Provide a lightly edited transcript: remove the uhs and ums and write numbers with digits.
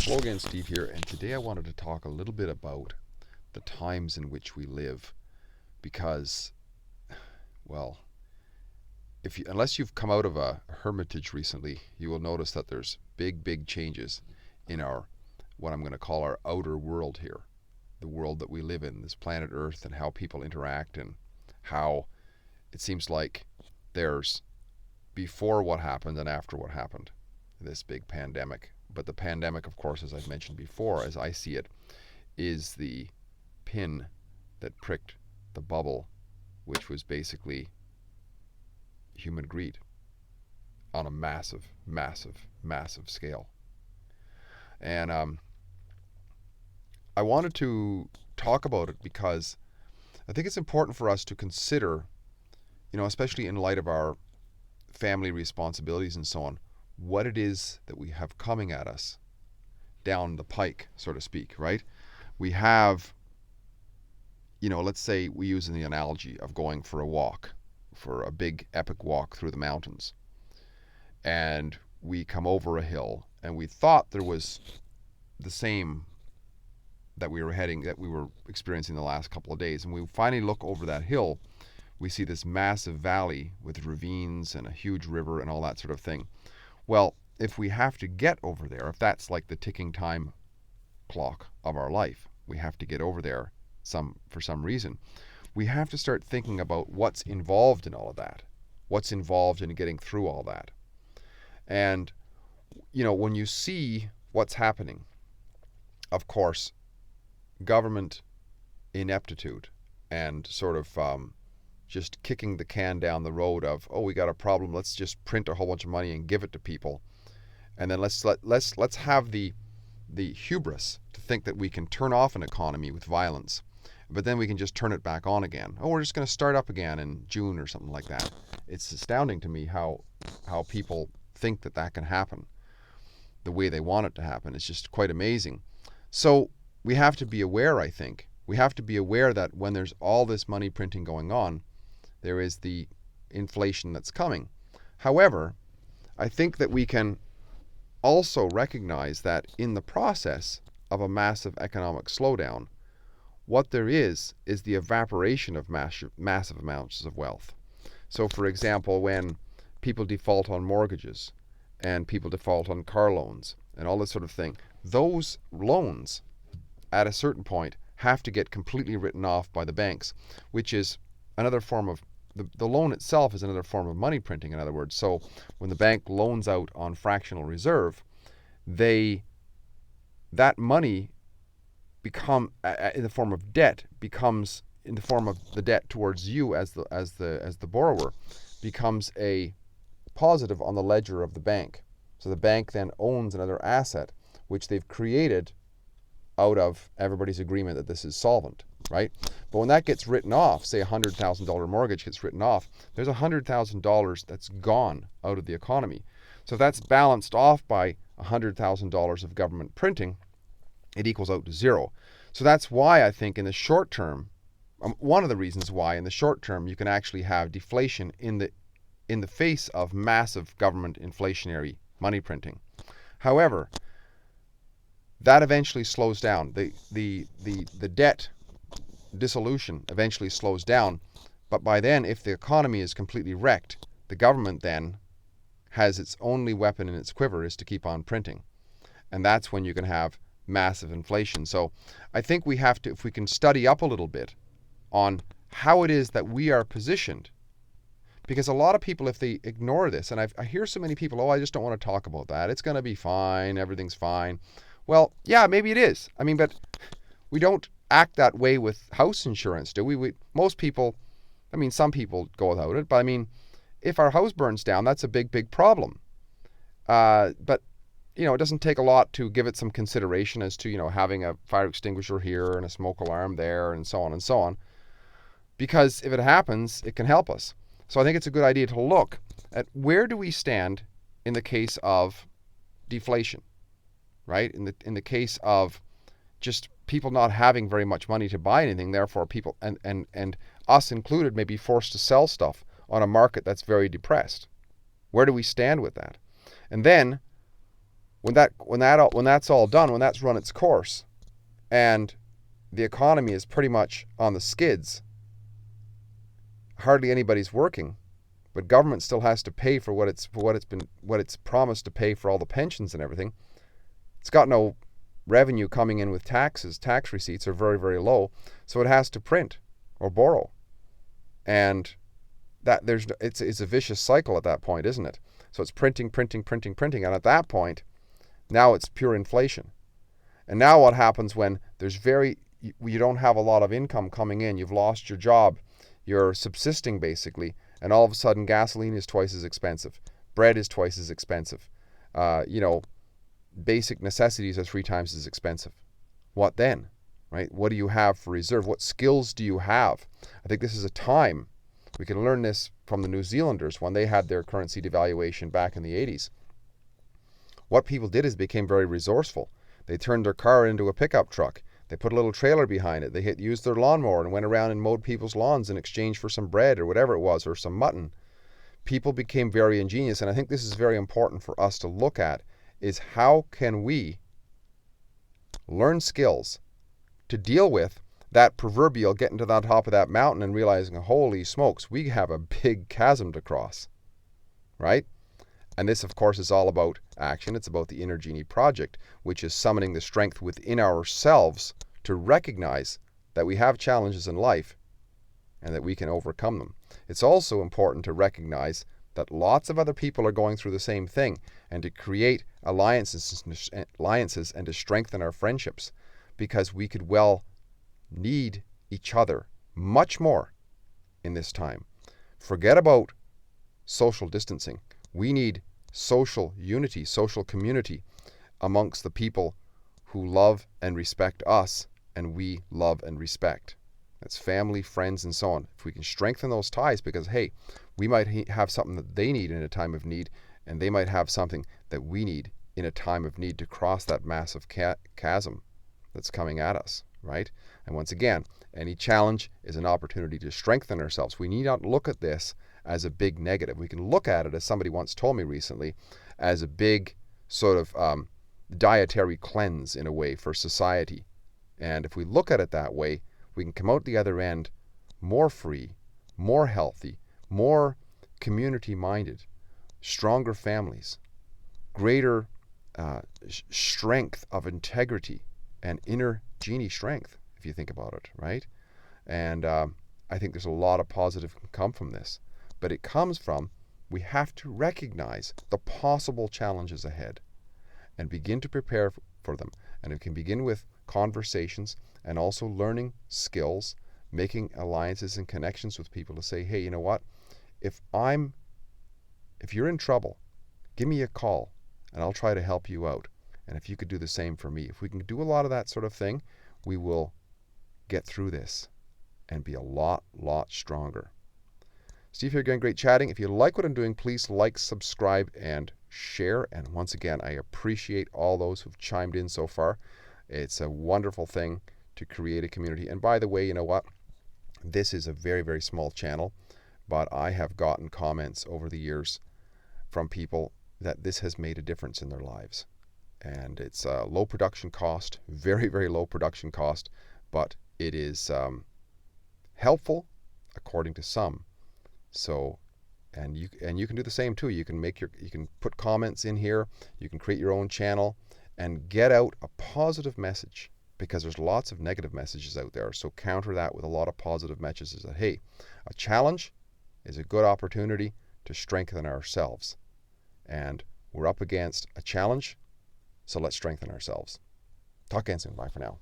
Hello again, Steve here, and today I wanted to talk a little bit about the times in which we live because, well, unless you've come out of a hermitage recently, you will notice that there's big changes in what I'm going to call our outer world here, the world that we live in, this planet Earth, and how people interact and how it seems like there's before what happened and after what happened, this big pandemic. But the pandemic, of course, as I've mentioned before, as I see it, is the pin that pricked the bubble, which was basically human greed on a massive scale. And I wanted to talk about it because I think it's important for us to consider, especially in light of our family responsibilities and so on, what it is that we have coming at us down the pike, so to speak, right? We have, let's say we use the analogy of going for a walk, for a big epic walk through the mountains. And we come over a hill and we thought there was the same that we were experiencing the last couple of days. And we finally look over that hill, we see this massive valley with ravines and a huge river and all that sort of thing. Well, if we have to get over there, if that's like the ticking time clock of our life, we have to get over there for some reason, we have to start thinking about what's involved in all of that, what's involved in getting through all that. And, when you see what's happening, of course, government ineptitude and sort of just kicking the can down the road of, we got a problem, let's just print a whole bunch of money and give it to people, and then let's have the hubris to think that we can turn off an economy with violence, but then we can just turn it back on again. We're just going to start up again in June or something like that. It's astounding to me how people think that can happen the way they want it to happen. It's just quite amazing. So we have to be aware, I think. We have to be aware that when there's all this money printing going on, there is the inflation that's coming. However, I think that we can also recognize that in the process of a massive economic slowdown, what there is the evaporation of massive amounts of wealth. So, for example, when people default on mortgages and people default on car loans and all this sort of thing, those loans at a certain point have to get completely written off by the banks, which is another form of, the loan itself is another form of money printing, in other words. So when the bank loans out on fractional reserve, that money in the form of debt becomes, in the form of the debt towards you as the borrower, becomes a positive on the ledger of the bank. So the bank then owns another asset which they've created out of everybody's agreement that this is solvent, right? But when that gets written off, say $100,000 mortgage gets written off, there's $100,000 that's gone out of the economy. So if that's balanced off by $100,000 of government printing, it equals out to zero. So that's why I think in the short term, one of the reasons why in the short term you can actually have deflation in the face of massive government inflationary money printing. However, that eventually slows down. The debt dissolution eventually slows down, but by then, if the economy is completely wrecked, the government then has its only weapon in its quiver is to keep on printing. And that's when you can have massive inflation. So I think we have to, if we can study up a little bit on how it is that we are positioned, because a lot of people, if they ignore this, and I hear so many people, I just don't want to talk about that. It's going to be fine. Everything's fine. Well, yeah, maybe it is. But we don't act that way with house insurance, do we? Most people, some people go without it, but if our house burns down, that's a big problem. But, it doesn't take a lot to give it some consideration as to, having a fire extinguisher here and a smoke alarm there and so on and so on. Because if it happens, it can help us. So I think it's a good idea to look at where do we stand in the case of deflation. Right? In the case of just people not having very much money to buy anything, therefore people and us included may be forced to sell stuff on a market that's very depressed. Where do we stand with that? And then when that's all done, when that's run its course, and the economy is pretty much on the skids, hardly anybody's working, but government still has to pay for what it's promised to pay for all the pensions and everything. It's got no revenue coming in with taxes. Tax receipts are very, very low, so it has to print or borrow, and it's a vicious cycle at that point, isn't it? So it's printing, and at that point, now it's pure inflation. And now what happens when you don't have a lot of income coming in, you've lost your job, you're subsisting basically, and all of a sudden gasoline is twice as expensive, bread is twice as expensive, basic necessities are 3 times as expensive. What then, right? What do you have for reserve? What skills do you have? I think this is a time, we can learn this from the New Zealanders when they had their currency devaluation back in the 80s. What people did is became very resourceful. They turned their car into a pickup truck. They put a little trailer behind it. They used their lawnmower and went around and mowed people's lawns in exchange for some bread or whatever it was, or some mutton. People became very ingenious, and I think this is very important for us to look at, is how can we learn skills to deal with that proverbial getting to the top of that mountain and realizing, holy smokes, we have a big chasm to cross, right? And this, of course, is all about action. It's about the Inner Genie Project, which is summoning the strength within ourselves to recognize that we have challenges in life and that we can overcome them. It's also important to recognize that lots of other people are going through the same thing, and to create alliances and to strengthen our friendships, because we could well need each other much more in this time. Forget about social distancing. We need social unity, social community amongst the people who love and respect us, and we love and respect. That's family, friends, and so on. If we can strengthen those ties, because, hey, we might have something that they need in a time of need, and they might have something that we need in a time of need to cross that massive chasm that's coming at us, right? And once again, any challenge is an opportunity to strengthen ourselves. We need not look at this as a big negative. We can look at it, as somebody once told me recently, as a big sort of dietary cleanse in a way for society. And if we look at it that way, we can come out the other end more free, more healthy, more community-minded, stronger families, greater strength of integrity and inner genie strength, if you think about it, right? And I think there's a lot of positive can come from this. But it comes from, we have to recognize the possible challenges ahead and begin to prepare for them. And it can begin with conversations and also learning skills, making alliances and connections with people to say, hey, you know what? If you're in trouble, give me a call and I'll try to help you out. And if you could do the same for me, if we can do a lot of that sort of thing, we will get through this and be a lot stronger. Steve here again, great chatting. If you like what I'm doing, please like, subscribe, and share. And once again, I appreciate all those who've chimed in so far. It's a wonderful thing to create a community. And by the way, you know what? This is a very, very small channel, but I have gotten comments over the years from people that this has made a difference in their lives. And it's a low production cost, very, very low production cost, but it is helpful according to some. So, and you can do the same too. You can put comments in here. You can create your own channel and get out a positive message, because there's lots of negative messages out there. So counter that with a lot of positive messages that, hey, a challenge is a good opportunity to strengthen ourselves. And we're up against a challenge, so let's strengthen ourselves. Talk again soon. Bye for now.